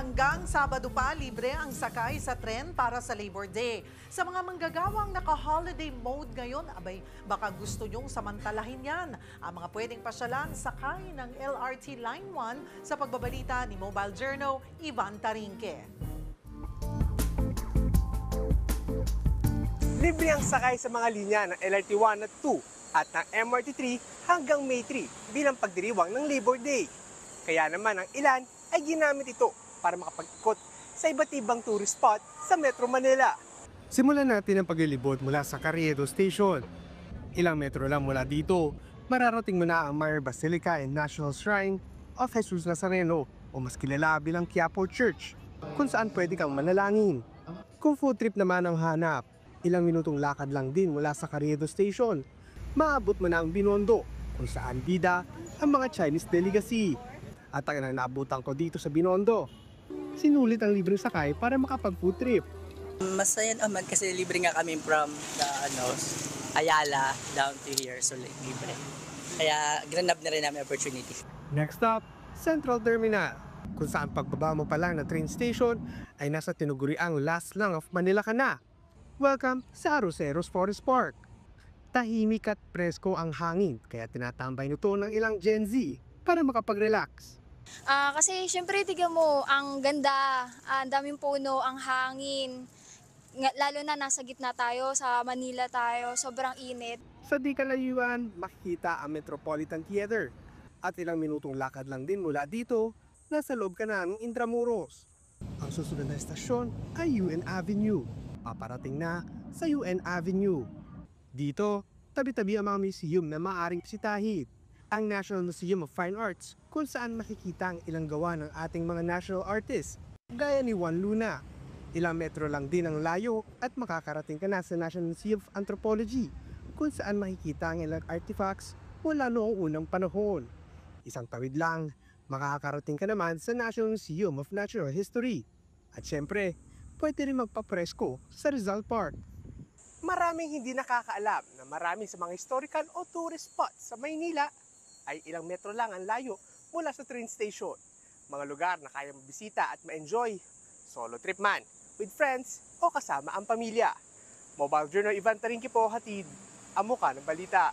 Hanggang Sabado pa, libre ang sakay sa tren para sa Labor Day. Sa mga manggagawang naka-holiday mode ngayon, abay, baka gusto nyong samantalahin yan. Ang mga pwedeng pasyalan, sakay ng LRT Line 1 sa pagbabalita ni Mobile Journal, Ivan Tarinque. Libre ang sakay sa mga linya ng LRT 1 at 2 at ng MRT 3 hanggang May 3 bilang pagdiriwang ng Labor Day. Kaya naman ang ilan ay ginamit ito para makapag-ikot sa iba't ibang tourist spot sa Metro Manila. Simulan natin ang paglilibot mula sa Carriedo Station. Ilang metro lang mula dito, mararating mo na ang Mayor Basilica and National Shrine of Jesus Nazareno o mas kilala bilang Quiapo Church, kung saan pwede kang manalangin. Kung food trip naman ang hanap, ilang minutong lakad lang din mula sa Carriedo Station, maabot mo na ang Binondo, kung saan bida ang mga Chinese delicacy. At ang naabutan ko dito sa Binondo, sinulit ang libreng sakay para makapag-food trip. Masaya naman kasi libre nga kami from the Ayala down to here, so libre. Kaya granab na rin namin opportunity. Next stop, Central Terminal, kung saan pagbaba mo pa lang na train station ay nasa tinuguriang last lang of Manila ka na. Welcome sa Arroceros Forest Park. Tahimik at presko ang hangin, kaya tinatambay nito ng ilang Gen Z para makapag-relax. Kasi syempre tignan mo, ang ganda, ang daming puno, ang hangin. Lalo na nasa gitna tayo, sa Manila tayo, sobrang init. Sa di kalayuan, makikita ang Metropolitan Theater. At ilang minutong lakad lang din mula dito, nasa loob ka na ng Intramuros. Ang susunod na estasyon ay UN Avenue. Paparating na sa UN Avenue. Dito, tabi-tabi ang mga museum na maaaring bisitahin. Ang National Museum of Fine Arts, kung saan makikita ang ilang gawa ng ating mga national artists, gaya ni Juan Luna. Ilang metro lang din ang layo at makakarating ka na sa National Museum of Anthropology, kung saan makikita ang ilang artifacts mula noong unang panahon. Isang tawid lang, makakarating ka naman sa National Museum of Natural History. At syempre, pwede rin magpapresko sa Rizal Park. Maraming hindi nakakaalam na marami sa mga historical o tourist spots sa Maynila ay ilang metro lang ang layo mula sa train station. Mga lugar na kaya mabisita at ma-enjoy. Solo trip man, with friends o kasama ang pamilya. Mobile Journal Ivan Tarinque po, hatid ang muka ng balita.